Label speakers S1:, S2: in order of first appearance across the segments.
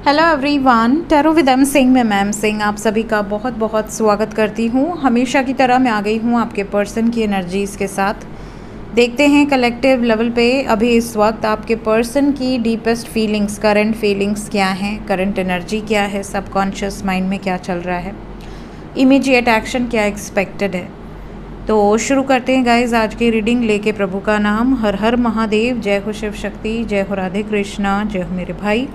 S1: Hello everyone, tarot with M Singh में ma'am Singh आप सभी का बहुत बहुत स्वागत करती हूँ। हमेशा की तरह मैं आ गई हूँ आपके पर्सन की एनर्जीज़ के साथ। देखते हैं कलेक्टिव लेवल पे अभी इस वक्त आपके पर्सन की डीपेस्ट फीलिंग्स, करंट फीलिंग्स क्या हैं, करंट एनर्जी क्या है, सबकॉन्शियस माइंड में क्या चल रहा है, इमीडिएट एक्शन क्या एक्सपेक्टेड है। तो शुरू करते हैं गाइज आज की रीडिंग लेके प्रभु का नाम। हर हर महादेव, जय हो शिव शक्ति, जय हो राधे कृष्णा, जय हो मेरे भाई।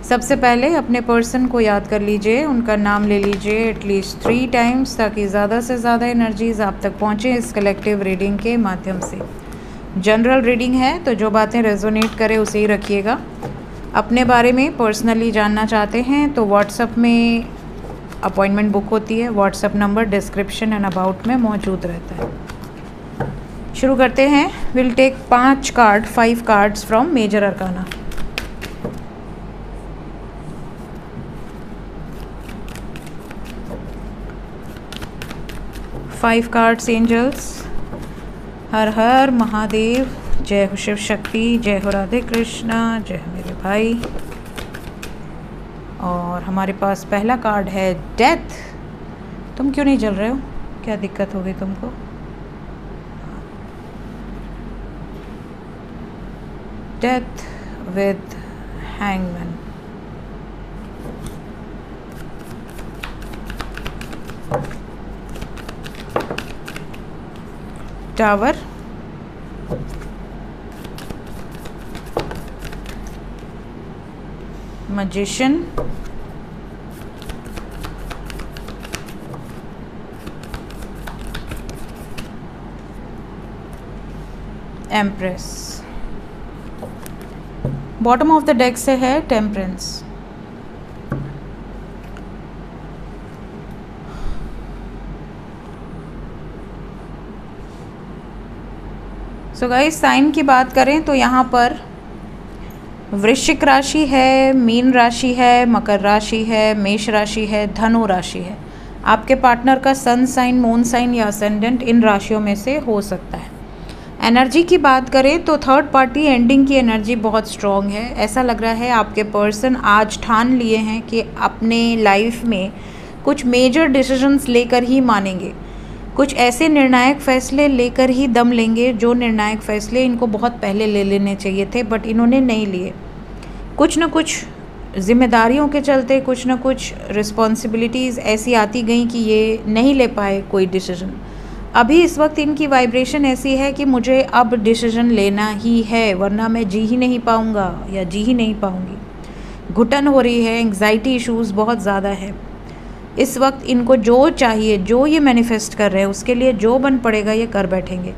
S1: सबसे पहले अपने पर्सन को याद कर लीजिए, उनका नाम ले लीजिए एटलीस्ट 3 टाइम्स ताकि ज़्यादा से ज़्यादा एनर्जीज़ आप तक पहुँचें इस कलेक्टिव रीडिंग के माध्यम से। जनरल रीडिंग है तो जो बातें रेजोनेट करे उसे ही रखिएगा। अपने बारे में पर्सनली जानना चाहते हैं तो व्हाट्सएप में अपॉइंटमेंट बुक होती है। WhatsApp number description and about में मौजूद रहता है। शुरू करते हैं। Will take 5 cards from major arcana. Five cards angels. हर हर महादेव, जय हो शिव शक्ति, जय हो राधे कृष्णा, जय हो मेरे भाई। और हमारे पास पहला कार्ड है डेथ। तुम क्यों नहीं जल रहे हो, क्या दिक्कत हो गई तुमको? Death with hangman. Tower, magician, empress. Bottom of the deck से है टेम्परेंस। सो गाइस, साइन की बात करें तो यहाँ पर वृश्चिक राशि है, मीन राशि है, मकर राशि है, मेष राशि है, धनु राशि है। आपके पार्टनर का सन साइन, मून साइन या असेंडेंट इन राशियों में से हो सकता है। एनर्जी की बात करें तो थर्ड पार्टी एंडिंग की एनर्जी बहुत स्ट्रॉन्ग है। ऐसा लग रहा है आपके पर्सन आज ठान लिए हैं कि अपने लाइफ में कुछ मेजर डिसीजंस लेकर ही मानेंगे, कुछ ऐसे निर्णायक फैसले लेकर ही दम लेंगे जो निर्णायक फैसले इनको बहुत पहले ले लेने चाहिए थे बट इन्होंने नहीं लिए। कुछ न कुछ जिम्मेदारियों के चलते कुछ न कुछ रिस्पॉन्सिबिलिटीज़ ऐसी आती गई कि ये नहीं ले पाए कोई डिसीजन। अभी इस वक्त इनकी वाइब्रेशन ऐसी है कि मुझे अब डिसीजन लेना ही है वरना मैं जी ही नहीं पाऊँगा या जी ही नहीं पाऊँगी। घुटन हो रही है, एंग्जाइटी इश्यूज़ बहुत ज़्यादा है इस वक्त। इनको जो चाहिए, जो ये मैनिफेस्ट कर रहे हैं उसके लिए जो बन पड़ेगा ये कर बैठेंगे।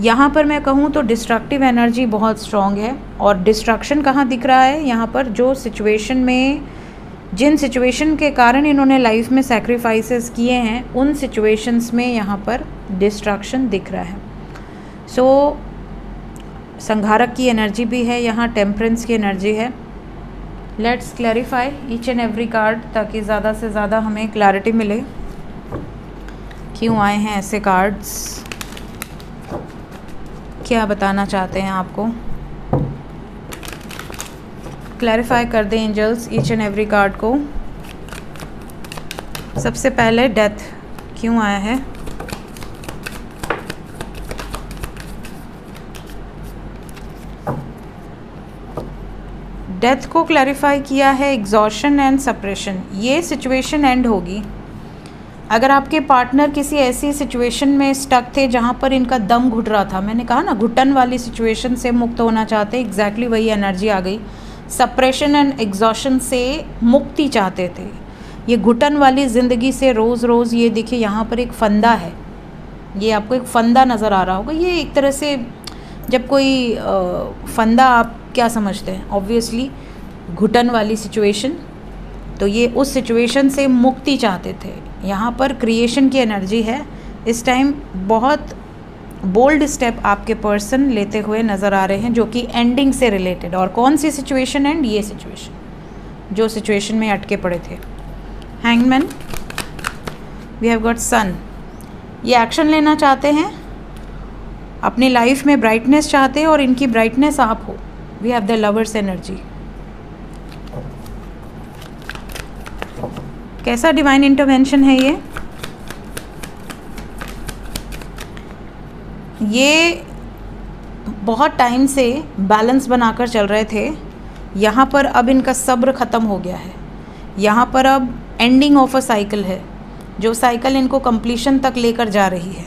S1: यहाँ पर मैं कहूँ तो डिस्ट्रक्टिव एनर्जी बहुत स्ट्रॉन्ग है। और डिस्ट्रक्शन कहाँ दिख रहा है? यहाँ पर जो सिचुएशन में, जिन सिचुएशन के कारण इन्होंने लाइफ में सैक्रिफाइसेस किए हैं उन सिचुएशंस में यहाँ पर डिस्ट्रक्शन दिख रहा है। सो संघारक की एनर्जी भी है, यहाँ टेम्परेंस की एनर्जी है। Let's clarify each and every card ताकि ज़्यादा से ज़्यादा हमें क्लैरिटी मिले क्यों आए हैं ऐसे कार्ड्स, क्या बताना चाहते हैं आपको। क्लैरिफाई कर दें angels each and every card को। सबसे पहले डेथ क्यों आया है? डेथ को क्लैरिफाई किया है एग्जॉशन एंड सप्रेशन। ये सिचुएशन एंड होगी अगर आपके पार्टनर किसी ऐसी सिचुएशन में स्टक थे जहाँ पर इनका दम घुट रहा था। मैंने कहा ना, घुटन वाली सिचुएशन से मुक्त होना चाहते, एग्जैक्टली वही एनर्जी आ गई। सप्रेशन एंड एग्जॉशन से मुक्ति चाहते थे। ये घुटन वाली ज़िंदगी से रोज़ रोज़, ये देखिए यहाँ पर एक फंदा है, ये आपको एक फंदा नज़र आ रहा होगा। ये एक तरह से जब कोई फंदा, आप क्या समझते हैं? ऑब्वियसली घुटन वाली सिचुएशन। तो ये उस सिचुएशन से मुक्ति चाहते थे। यहाँ पर क्रिएशन की एनर्जी है इस टाइम। बहुत बोल्ड स्टेप आपके पर्सन लेते हुए नज़र आ रहे हैं जो कि एंडिंग से रिलेटेड। और कौन सी सिचुएशन एंड? ये सिचुएशन जो सिचुएशन में अटके पड़े थे। हैंगमैन, वी हैव गॉट सन। ये एक्शन लेना चाहते हैं, अपनी लाइफ में ब्राइटनेस चाहते हैं और इनकी ब्राइटनेस आप हो। We have the lovers energy. कैसा डिवाइन इंटरवेंशन है ये बहुत टाइम से बैलेंस बनाकर चल रहे थे, यहाँ पर अब इनका सब्र ख़त्म हो गया है। यहाँ पर अब एंडिंग ऑफ अ साइकिल है, जो साइकिल इनको कंप्लीशन तक लेकर जा रही है।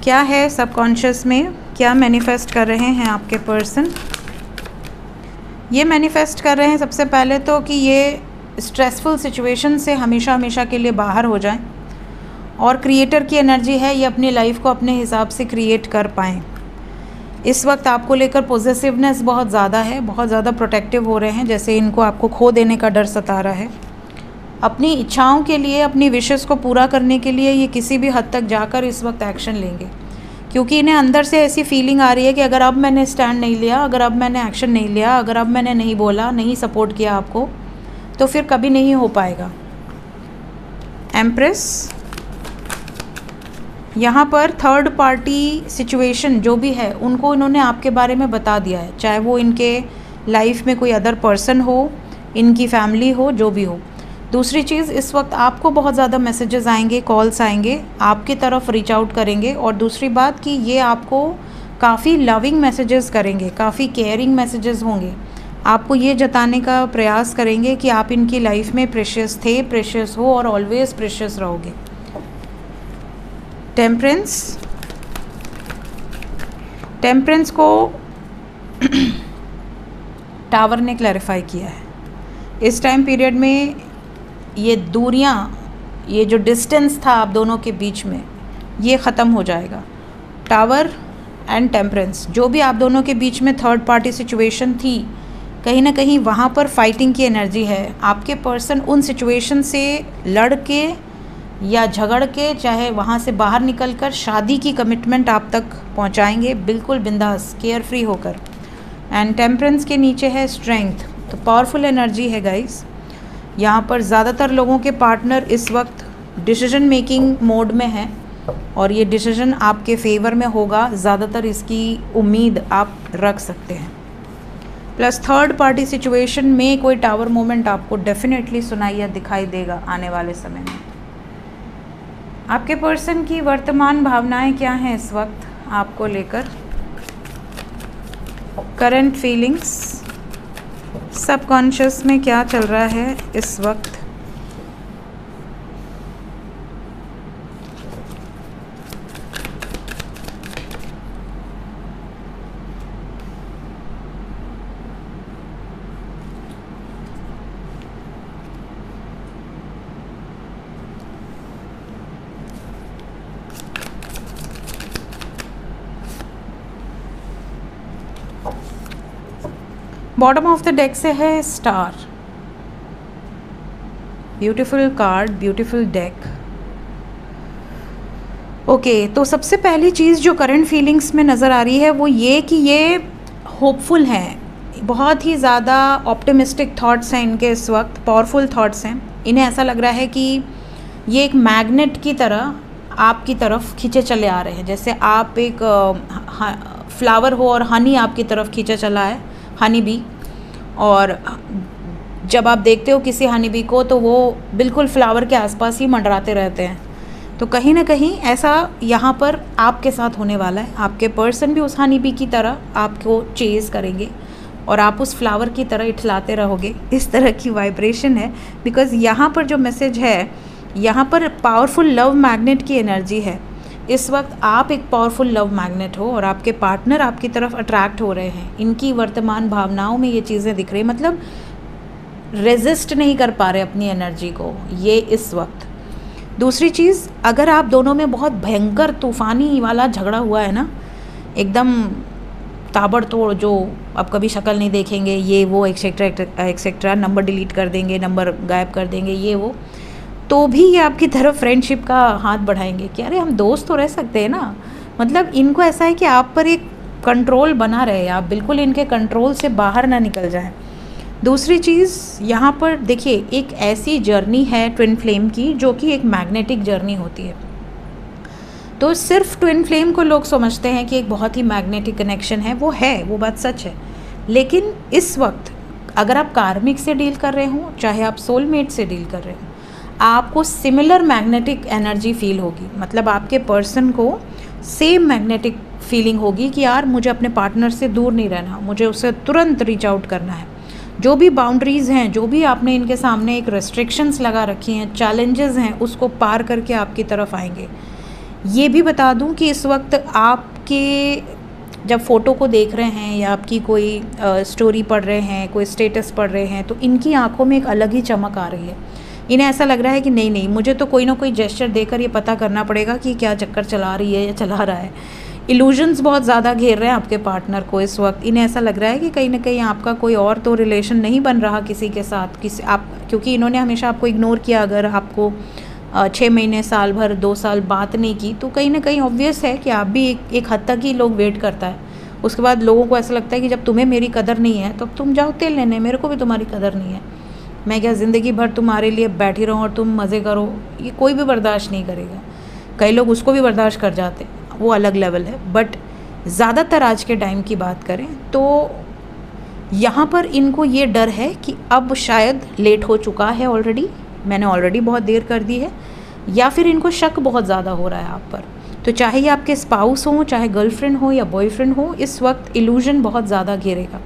S1: क्या है सबकॉन्शियस में, क्या मैनिफेस्ट कर रहे हैं आपके पर्सन? ये मैनिफेस्ट कर रहे हैं सबसे पहले तो कि ये स्ट्रेसफुल सिचुएशन से हमेशा हमेशा के लिए बाहर हो जाएं, और क्रिएटर की एनर्जी है, ये अपनी लाइफ को अपने हिसाब से क्रिएट कर पाएँ। इस वक्त आपको लेकर पॉजिटिवनेस बहुत ज़्यादा है, बहुत ज़्यादा प्रोटेक्टिव हो रहे हैं, जैसे इनको आपको खो देने का डर सता रहा है। अपनी इच्छाओं के लिए, अपनी विशेस को पूरा करने के लिए ये किसी भी हद तक जाकर इस वक्त एक्शन लेंगे, क्योंकि इन्हें अंदर से ऐसी फीलिंग आ रही है कि अगर अब मैंने स्टैंड नहीं लिया, अगर अब मैंने एक्शन नहीं लिया, अगर अब मैंने नहीं बोला, नहीं सपोर्ट किया आपको, तो फिर कभी नहीं हो पाएगा। एम्प्रेस, यहाँ पर थर्ड पार्टी सिचुएशन जो भी है उनको इन्होंने आपके बारे में बता दिया है, चाहे वो इनके लाइफ में कोई अदर पर्सन हो, इनकी फैमिली हो, जो भी हो। दूसरी चीज़, इस वक्त आपको बहुत ज़्यादा मैसेजेस आएंगे, कॉल्स आएंगे, आपकी तरफ रीच आउट करेंगे। और दूसरी बात कि ये आपको काफ़ी लविंग मैसेजेस करेंगे, काफ़ी केयरिंग मैसेजेस होंगे, आपको ये जताने का प्रयास करेंगे कि आप इनकी लाइफ में प्रेशियस थे, प्रेशियस हो और ऑलवेज प्रेशियस रहोगे। टेम्परेंस, टेम्परेंस को टावर ने क्लैरिफाई किया है। इस टाइम पीरियड में ये दूरियां, ये जो डिस्टेंस था आप दोनों के बीच में, ये ख़त्म हो जाएगा। टावर एंड टेम्परेंस, जो भी आप दोनों के बीच में थर्ड पार्टी सिचुएशन थी, कहीं ना कहीं वहाँ पर फाइटिंग की एनर्जी है। आपके पर्सन उन सिचुएशन से लड़ के या झगड़ के, चाहे वहाँ से बाहर निकलकर शादी की कमिटमेंट आप तक पहुँचाएंगे, बिल्कुल बिंदास, केयर फ्री होकर। एंड टेम्परेंस के नीचे है स्ट्रेंथ, तो पावरफुल एनर्जी है गाइस। यहाँ पर ज़्यादातर लोगों के पार्टनर इस वक्त डिसीजन मेकिंग मोड में हैं, और ये डिसीजन आपके फेवर में होगा, ज़्यादातर इसकी उम्मीद आप रख सकते हैं। प्लस थर्ड पार्टी सिचुएशन में कोई टावर मोमेंट आपको डेफिनेटली सुनाई या दिखाई देगा आने वाले समय में। आपके पर्सन की वर्तमान भावनाएं क्या हैं इस वक्त आपको लेकर? करंट फीलिंग्स, सबकॉन्शियस में क्या चल रहा है इस वक्त? बॉटम ऑफ द डेक से है star. Beautiful card, beautiful deck. Okay, तो सबसे पहली चीज़ जो करंट फीलिंग्स में नज़र आ रही है वो ये कि ये होपफुल हैं, बहुत ही ज़्यादा ऑप्टिमिस्टिक थॉट्स हैं इनके इस वक्त, पावरफुल थॉट्स हैं। इन्हें ऐसा लग रहा है कि ये एक मैग्नेट की तरह आपकी तरफ खींचे चले आ रहे हैं, जैसे आप एक फ्लावर हो और हनी आपकी तरफ खींचा चला है, हनी बी। और जब आप देखते हो किसी हनी बी को तो वो बिल्कुल फ्लावर के आसपास ही मंडराते रहते हैं। तो कहीं ना कहीं ऐसा यहाँ पर आपके साथ होने वाला है। आपके पर्सन भी उस हनी बी की तरह आपको चेज़ करेंगे और आप उस फ्लावर की तरह इठलाते रहोगे, इस तरह की वाइब्रेशन है। बिकॉज़ यहाँ पर जो मैसेज है, यहाँ पर पावरफुल लव मैग्नेट की एनर्जी है। इस वक्त आप एक पावरफुल लव मैग्नेट हो और आपके पार्टनर आपकी तरफ अट्रैक्ट हो रहे हैं। इनकी वर्तमान भावनाओं में ये चीज़ें दिख रही, मतलब रेजिस्ट नहीं कर पा रहे अपनी एनर्जी को ये इस वक्त। दूसरी चीज़, अगर आप दोनों में बहुत भयंकर तूफ़ानी वाला झगड़ा हुआ है ना, एकदम ताबड़तोड़, जो अब कभी शक्ल नहीं देखेंगे, ये वो एक्सेट्रा एक्सेट्रा, नंबर डिलीट कर देंगे, नंबर गायब कर देंगे, ये वो, तो भी ये आपकी तरफ फ्रेंडशिप का हाथ बढ़ाएंगे कि अरे हम दोस्त तो रह सकते हैं ना। मतलब इनको ऐसा है कि आप पर एक कंट्रोल बना रहे, आप बिल्कुल इनके कंट्रोल से बाहर ना निकल जाएं। दूसरी चीज़, यहाँ पर देखिए एक ऐसी जर्नी है ट्विन फ्लेम की जो कि एक मैग्नेटिक जर्नी होती है। तो सिर्फ ट्विन फ्लेम को लोग समझते हैं कि एक बहुत ही मैग्नेटिक कनेक्शन है, वो है, वो बात सच है। लेकिन इस वक्त अगर आप कार्मिक से डील कर रहे हो, चाहे आप सोलमेट से डील कर रहे हो, आपको सिमिलर मैग्नेटिक एनर्जी फील होगी। मतलब आपके पर्सन को सेम मैग्नेटिक फीलिंग होगी कि यार मुझे अपने पार्टनर से दूर नहीं रहना, मुझे उससे तुरंत रीच आउट करना है। जो भी बाउंड्रीज़ हैं, जो भी आपने इनके सामने एक रेस्ट्रिक्शंस लगा रखी हैं, चैलेंजेस हैं, उसको पार करके आपकी तरफ आएंगे। ये भी बता दूं कि इस वक्त आपके जब फ़ोटो को देख रहे हैं या आपकी कोई स्टोरी पढ़ रहे हैं, कोई स्टेटस पढ़ रहे हैं, तो इनकी आंखों में एक अलग ही चमक आ रही है। इन्हें ऐसा लग रहा है कि नहीं नहीं, मुझे तो कोई ना कोई जेस्चर देकर ये पता करना पड़ेगा कि क्या चक्कर चला रही है या चला रहा है। इल्यूजन्स बहुत ज़्यादा घेर रहे हैं आपके पार्टनर को इस वक्त। इन्हें ऐसा लग रहा है कि कहीं ना कहीं आपका कोई और तो रिलेशन नहीं बन रहा किसी के साथ, किसी आप, क्योंकि इन्होंने हमेशा आपको इग्नोर किया। अगर आपको 6 महीने, साल भर, 2 साल बात नहीं की, तो कहीं ना कहीं ऑब्वियस है कि आप भी एक हद तक ही लोग वेट करता है। उसके बाद लोगों को ऐसा लगता है कि जब तुम्हें मेरी कदर नहीं है तो तुम जाओ तेल लेने, मेरे को भी तुम्हारी कदर नहीं है। मैं क्या ज़िंदगी भर तुम्हारे लिए बैठी रहूँ और तुम मज़े करो, ये कोई भी बर्दाश्त नहीं करेगा। कई लोग उसको भी बर्दाश्त कर जाते, वो अलग लेवल है। बट ज़्यादातर आज के टाइम की बात करें तो यहाँ पर इनको ये डर है कि अब शायद लेट हो चुका है ऑलरेडी, मैंने ऑलरेडी बहुत देर कर दी है, या फिर इनको शक बहुत ज़्यादा हो रहा है आप पर। तो चाहे ये आपके स्पाउस हो, चाहे गर्लफ्रेंड हो या बॉयफ्रेंड हो, इस वक्त इल्यूजन बहुत ज़्यादा घेरेगा।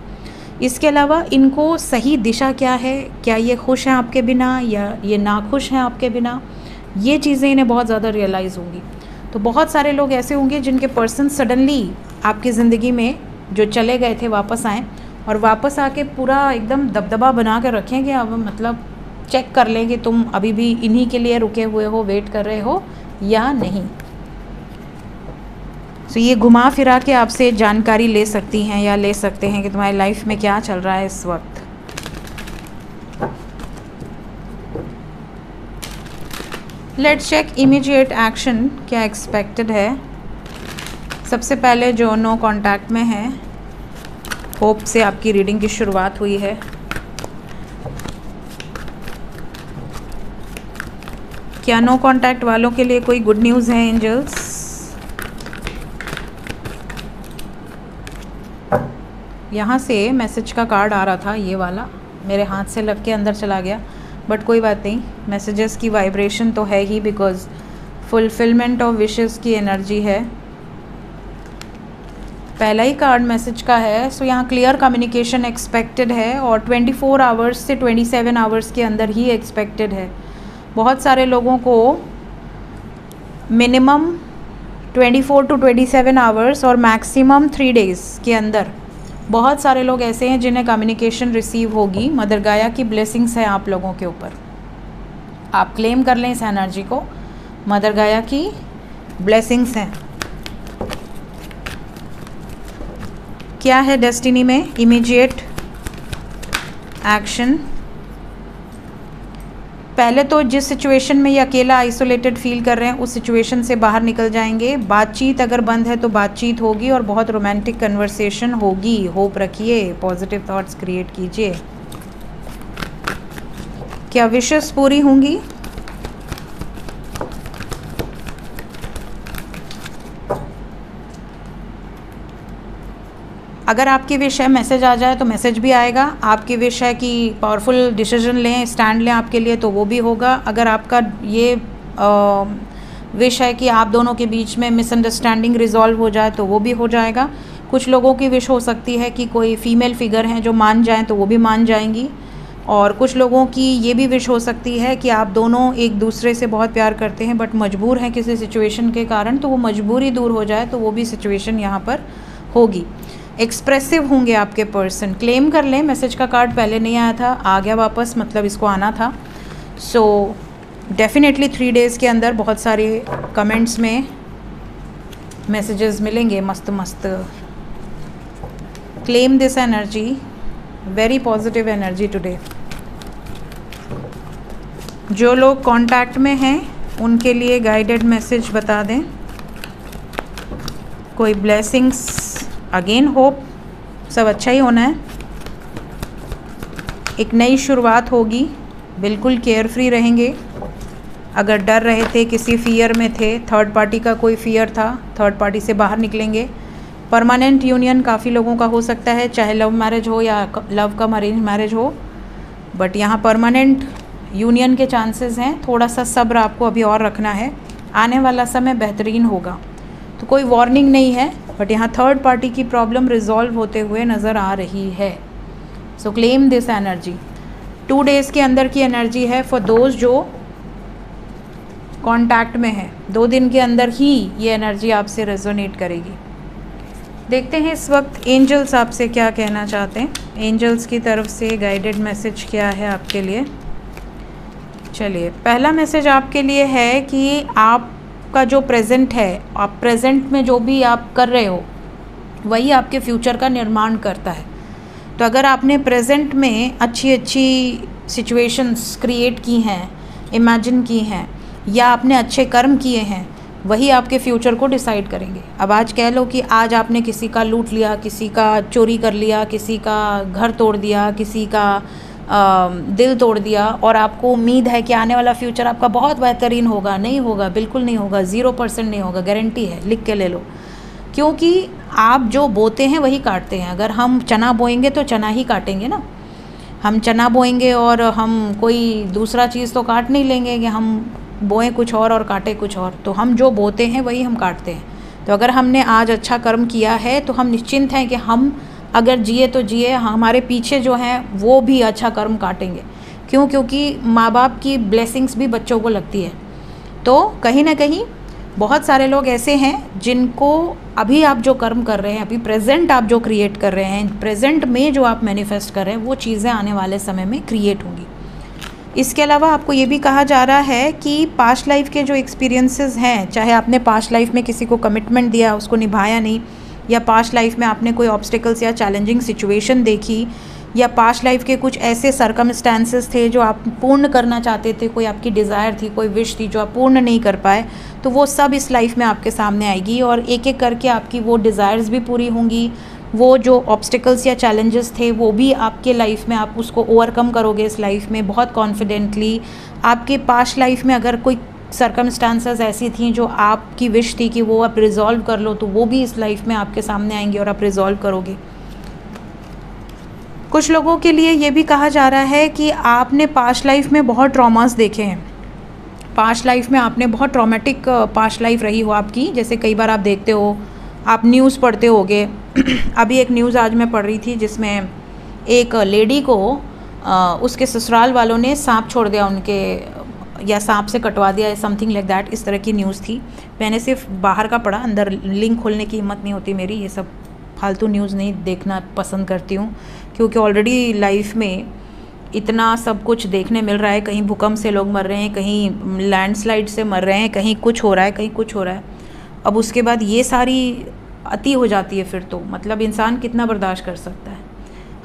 S1: इसके अलावा इनको सही दिशा क्या है, क्या ये खुश हैं आपके बिना या ये नाखुश हैं आपके बिना, ये चीज़ें इन्हें बहुत ज़्यादा रियलाइज़ होंगी। तो बहुत सारे लोग ऐसे होंगे जिनके पर्सन सडनली आपकी ज़िंदगी में जो चले गए थे वापस आएँ और वापस आके पूरा एकदम दबदबा बना के रखें कि अब मतलब चेक कर लें कि तुम अभी भी इन्हीं के लिए रुके हुए हो, वेट कर रहे हो या नहीं। तो ये घुमा फिरा के आपसे जानकारी ले सकती हैं या ले सकते हैं कि तुम्हारी लाइफ में क्या चल रहा है इस वक्त। लेट्स चेक इमीडिएट एक्शन क्या एक्सपेक्टेड है। सबसे पहले जो नो कांटेक्ट में है, होप से आपकी रीडिंग की शुरुआत हुई है। क्या नो कांटेक्ट वालों के लिए कोई गुड न्यूज़ है एंजल्स? यहाँ से मैसेज का कार्ड आ रहा था, ये वाला मेरे हाथ से लग के अंदर चला गया, बट कोई बात नहीं, मैसेजेस की वाइब्रेशन तो है ही, बिकॉज फुलफिलमेंट ऑफ विशेस की एनर्जी है। पहला ही कार्ड मैसेज का है। सो यहाँ क्लियर कम्युनिकेशन एक्सपेक्टेड है और 24 आवर्स से 27 आवर्स के अंदर ही एक्सपेक्टेड है। बहुत सारे लोगों को मिनिमम 24 to 27 आवर्स और मैक्सिमम 3 डेज़ के अंदर बहुत सारे लोग ऐसे हैं जिन्हें कम्युनिकेशन रिसीव होगी। मदर गाया की ब्लेसिंग्स है आप लोगों के ऊपर, आप क्लेम कर लें इस एनर्जी को। मदर गाया की ब्लेसिंग्स हैं। क्या है डेस्टिनी में इमीडिएट एक्शन? पहले तो जिस सिचुएशन में ये अकेला आइसोलेटेड फील कर रहे हैं उस सिचुएशन से बाहर निकल जाएंगे। बातचीत अगर बंद है तो बातचीत होगी और बहुत रोमांटिक कन्वर्सेशन होगी। होप रखिए, पॉजिटिव थॉट्स क्रिएट कीजिए। क्या विशेस पूरी होंगी? अगर आपकी विश है मैसेज आ जाए तो मैसेज भी आएगा। आपकी विश है कि पावरफुल डिसीजन लें, स्टैंड लें आपके लिए, तो वो भी होगा। अगर आपका ये विश है कि आप दोनों के बीच में मिसअंडरस्टैंडिंग रिजॉल्व हो जाए तो वो भी हो जाएगा। कुछ लोगों की विश हो सकती है कि कोई फीमेल फिगर हैं जो मान जाएं तो वो भी मान जाएंगी। और कुछ लोगों की ये भी विश हो सकती है कि आप दोनों एक दूसरे से बहुत प्यार करते हैं बट मजबूर हैं किसी सिचुएशन के कारण, तो वो मजबूरी दूर हो जाए तो वो भी सिचुएशन यहाँ पर होगी। एक्सप्रेसिव होंगे आपके पर्सन। क्लेम कर लें, मैसेज का कार्ड पहले नहीं आया था, आ गया वापस, मतलब इसको आना था। सो डेफिनेटली 3 डेज़ के अंदर बहुत सारे कमेंट्स में मैसेजेस मिलेंगे मस्त मस्त। Claim this energy, very positive energy today. जो लोग कांटेक्ट में हैं उनके लिए गाइडेड मैसेज बता दें। कोई ब्लेसिंग्स, अगेन होप, सब अच्छा ही होना है। एक नई शुरुआत होगी, बिल्कुल केयर फ्री रहेंगे। अगर डर रहे थे, किसी फियर में थे, थर्ड पार्टी का कोई फियर था, थर्ड पार्टी से बाहर निकलेंगे। परमानेंट यूनियन काफ़ी लोगों का हो सकता है, चाहे लव मैरिज हो या लव कम अरेंज मैरिज हो, बट यहाँ परमानेंट यूनियन के चांसेस हैं। थोड़ा सा सब्र आपको अभी और रखना है, आने वाला समय बेहतरीन होगा। तो कोई वार्निंग नहीं है, बट यहाँ थर्ड पार्टी की प्रॉब्लम रिजॉल्व होते हुए नज़र आ रही है। सो क्लेम दिस एनर्जी। 2 डेज़ के अंदर की एनर्जी है फॉर दोज जो कांटेक्ट में है। 2 दिन के अंदर ही ये एनर्जी आपसे रेजोनेट करेगी। देखते हैं इस वक्त एंजल्स आपसे क्या कहना चाहते हैं। एंजल्स की तरफ से गाइडेड मैसेज क्या है आपके लिए। चलिए, पहला मैसेज आपके लिए है कि आपका जो प्रेजेंट है, आप प्रेजेंट में जो भी आप कर रहे हो वही आपके फ्यूचर का निर्माण करता है। तो अगर आपने प्रेजेंट में अच्छी अच्छी सिचुएशंस क्रिएट की हैं, इमेजिन की हैं, या आपने अच्छे कर्म किए हैं, वही आपके फ्यूचर को डिसाइड करेंगे। अब आज कह लो कि आज आपने किसी का लूट लिया, किसी का चोरी कर लिया, किसी का घर तोड़ दिया, किसी का दिल तोड़ दिया, और आपको उम्मीद है कि आने वाला फ्यूचर आपका बहुत बेहतरीन होगा। नहीं होगा, बिल्कुल नहीं होगा, 0% नहीं होगा, गारंटी है, लिख के ले लो। क्योंकि आप जो बोते हैं वही काटते हैं। अगर हम चना बोएंगे तो चना ही काटेंगे ना। हम चना बोएंगे और हम कोई दूसरा चीज़ तो काट नहीं लेंगे कि हम बोएं कुछ और काटें कुछ और। तो हम जो बोते हैं वही हम काटते हैं। तो अगर हमने आज अच्छा कर्म किया है तो हम निश्चिंत हैं कि हम अगर जिए तो जिए, हमारे पीछे जो हैं वो भी अच्छा कर्म काटेंगे। क्यों? क्योंकि माँ बाप की ब्लेसिंग्स भी बच्चों को लगती है। तो कहीं ना कहीं बहुत सारे लोग ऐसे हैं जिनको अभी आप जो कर्म कर रहे हैं, अभी प्रेजेंट आप जो क्रिएट कर रहे हैं, प्रेजेंट में जो आप मैनिफेस्ट कर रहे हैं, वो चीज़ें आने वाले समय में क्रिएट होंगी। इसके अलावा आपको ये भी कहा जा रहा है कि पास्ट लाइफ के जो एक्सपीरियंसेस हैं, चाहे आपने पास्ट लाइफ में किसी को कमिटमेंट दिया, उसको निभाया नहीं, या पास्ट लाइफ में आपने कोई ऑब्स्टिकल्स या चैलेंजिंग सिचुएशन देखी, या पास्ट लाइफ के कुछ ऐसे सर्कमस्टेंसेस थे जो आप पूर्ण करना चाहते थे, कोई आपकी डिज़ायर थी, कोई विश थी जो आप पूर्ण नहीं कर पाए, तो वो सब इस लाइफ में आपके सामने आएगी और एक एक करके आपकी वो डिज़ायर्स भी पूरी होंगी। वो जो ऑब्स्टिकल्स या चैलेंजेस थे वो भी आपके लाइफ में आप उसको ओवरकम करोगे इस लाइफ में बहुत कॉन्फिडेंटली। आपके पास्ट लाइफ में अगर कोई सर्कमस्टांसेस ऐसी थी जो आपकी विश थी कि वो आप रिजॉल्व कर लो, तो वो भी इस लाइफ में आपके सामने आएंगे और आप रिजॉल्व करोगे। कुछ लोगों के लिए ये भी कहा जा रहा है कि आपने पास्ट लाइफ में बहुत ट्रॉमास देखे हैं। पास्ट लाइफ में आपने बहुत ट्रॉमेटिक पास्ट लाइफ रही हो आपकी। जैसे कई बार आप देखते हो, आप न्यूज़ पढ़ते होगे। अभी एक न्यूज़ आज मैं पढ़ रही थी जिसमें एक लेडी को उसके ससुराल वालों ने सांप छोड़ दिया उनके, या सांप से कटवा दिया, समथिंग लाइक दैट, इस तरह की न्यूज़ थी। मैंने सिर्फ बाहर का पढ़ा, अंदर लिंक खोलने की हिम्मत नहीं होती मेरी, ये सब फालतू न्यूज़ नहीं देखना पसंद करती हूँ, क्योंकि ऑलरेडी लाइफ में इतना सब कुछ देखने मिल रहा है। कहीं भूकंप से लोग मर रहे हैं, कहीं लैंडस्लाइड से मर रहे हैं, कहीं कुछ हो रहा है, कहीं कुछ हो रहा है। अब उसके बाद ये सारी अति हो जाती है, फिर तो मतलब इंसान कितना बर्दाश्त कर सकता है।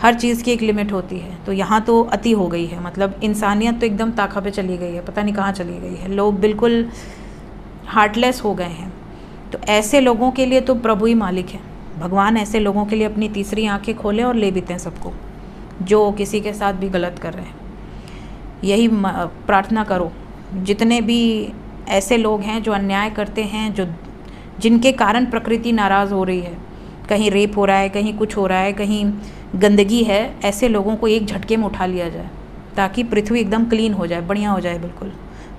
S1: हर चीज़ की एक लिमिट होती है। तो यहाँ तो अति हो गई है, मतलब इंसानियत तो एकदम ताक़ा पे चली गई है, पता नहीं कहाँ चली गई है। लोग बिल्कुल हार्टलेस हो गए हैं। तो ऐसे लोगों के लिए तो प्रभु ही मालिक है। भगवान ऐसे लोगों के लिए अपनी तीसरी आंखें खोलें और ले बीतें सबको, जो किसी के साथ भी गलत कर रहे हैं। यही प्रार्थना करो। जितने भी ऐसे लोग हैं जो अन्याय करते हैं, जो जिनके कारण प्रकृति नाराज़ हो रही है, कहीं रेप हो रहा है, कहीं कुछ हो रहा है, कहीं गंदगी है, ऐसे लोगों को एक झटके में उठा लिया जाए ताकि पृथ्वी एकदम क्लीन हो जाए, बढ़िया हो जाए बिल्कुल।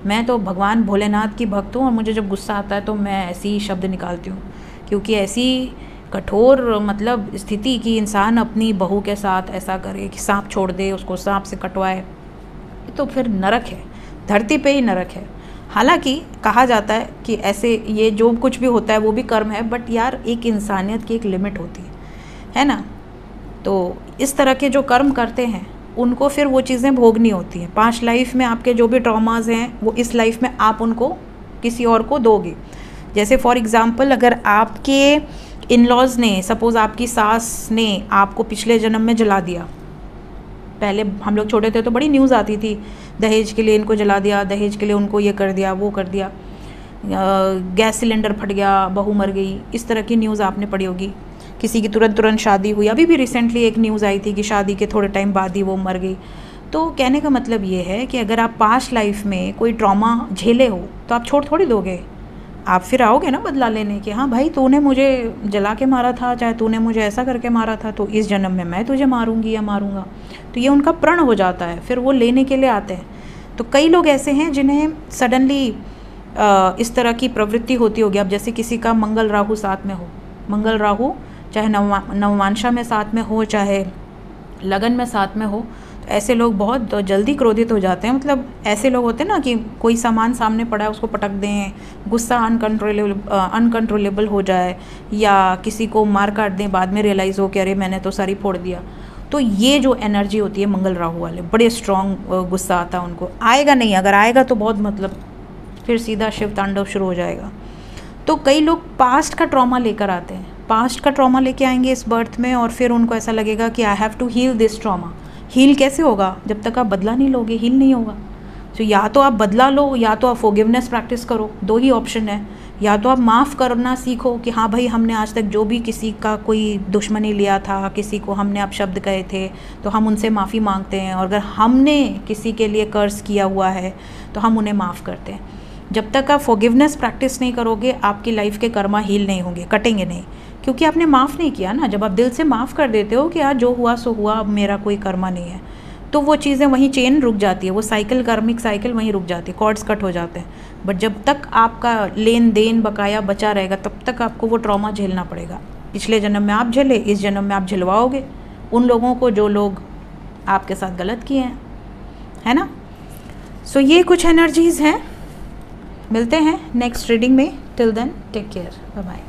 S1: मैं तो भगवान भोलेनाथ की भक्त हूँ और मुझे जब गुस्सा आता है तो मैं ऐसी ही शब्द निकालती हूँ, क्योंकि ऐसी कठोर मतलब स्थिति कि इंसान अपनी बहू के साथ ऐसा करे कि सांप छोड़ दे, उसको सांप से कटवाए, तो फिर नरक है, धरती पे ही नरक है। हालांकि कहा जाता है कि ऐसे ये जो कुछ भी होता है वो भी कर्म है, बट यार एक इंसानियत की एक लिमिट होती है ना। तो इस तरह के जो कर्म करते हैं उनको फिर वो चीज़ें भोगनी होती हैं। पास्ट लाइफ में आपके जो भी ट्रॉमास हैं वो इस लाइफ में आप उनको किसी और को दोगे। जैसे फॉर एग्ज़ाम्पल, अगर आपके इन लॉज़ ने, सपोज़ आपकी सास ने आपको पिछले जन्म में जला दिया। पहले हम लोग छोटे थे तो बड़ी न्यूज़ आती थी, दहेज के लिए इनको जला दिया, दहेज के लिए उनको ये कर दिया, वो कर दिया, गैस सिलेंडर फट गया, बहू मर गई, इस तरह की न्यूज़ आपने पढ़ी होगी। किसी की तुरंत शादी हुई। अभी भी रिसेंटली एक न्यूज़ आई थी कि शादी के थोड़े टाइम बाद ही वो मर गई। तो कहने का मतलब ये है कि अगर आप पास्ट लाइफ में कोई ट्रॉमा झेले हो तो आप छोड़ थोड़ी दोगे। आप फिर आओगे ना बदला लेने के, हाँ भाई तूने मुझे जला के मारा था, चाहे तूने मुझे ऐसा करके मारा था, तो इस जन्म में मैं तुझे मारूंगी या मारूंगा। तो ये उनका प्रण हो जाता है, फिर वो लेने के लिए आते हैं। तो कई लोग ऐसे हैं जिन्हें सडनली इस तरह की प्रवृत्ति होती होगी। अब जैसे किसी का मंगल राहु साथ में हो, मंगल राहु चाहे नवमांशा में साथ में हो, चाहे लगन में साथ में हो, तो ऐसे लोग बहुत जल्दी क्रोधित हो जाते हैं। मतलब ऐसे लोग होते हैं ना कि कोई सामान सामने पड़ा है उसको पटक दें, गुस्सा अनकंट्रोलेबल हो जाए, या किसी को मार काट दें, बाद में रियलाइज़ हो कि अरे मैंने तो सर ही फोड़ दिया। तो ये जो एनर्जी होती है मंगल राहु वाले, बड़े स्ट्रॉन्ग गुस्सा आता है उनको। आएगा नहीं, अगर आएगा तो बहुत मतलब फिर सीधा शिव तांडव शुरू हो जाएगा। तो कई लोग पास्ट का ट्रॉमा लेकर आते हैं, पास्ट का ट्रॉमा लेके आएंगे इस बर्थ में, और फिर उनको ऐसा लगेगा कि I have to heal this trauma. Heal कैसे होगा? जब तक आप बदला नहीं लोगे हील नहीं होगा। तो या तो आप बदला लो, या तो आप फॉरगिवनेस प्रैक्टिस करो, दो ही ऑप्शन है। या तो आप माफ़ करना सीखो कि हाँ भाई हमने आज तक जो भी किसी का कोई दुश्मनी लिया था, किसी को हमने अपशब्द कहे थे, तो हम उनसे माफ़ी मांगते हैं, और अगर हमने किसी के लिए कर्ज किया हुआ है तो हम उन्हें माफ़ करते हैं। जब तक आप फॉरगिवनेस प्रैक्टिस नहीं करोगे, आपकी लाइफ के कर्मा हील नहीं होंगे, कटेंगे नहीं, क्योंकि आपने माफ़ नहीं किया ना। जब आप दिल से माफ़ कर देते हो कि यार जो हुआ सो हुआ, अब मेरा कोई कर्मा नहीं है, तो वो चीज़ें वहीं चेन रुक जाती है, वो साइकिल, कार्मिक साइकिल वहीं रुक जाती है, कॉर्ड्स कट हो जाते हैं। बट जब तक आपका लेन देन बकाया बचा रहेगा, तब तक आपको वो ट्रॉमा झेलना पड़ेगा। पिछले जन्म में आप झेले, इस जन्म में आप झिलवाओगे उन लोगों को जो लोग आपके साथ गलत किए हैं, है ना। सो ये कुछ एनर्जीज़ हैं। मिलते हैं नेक्स्ट रीडिंग में। Till then take care, bye bye.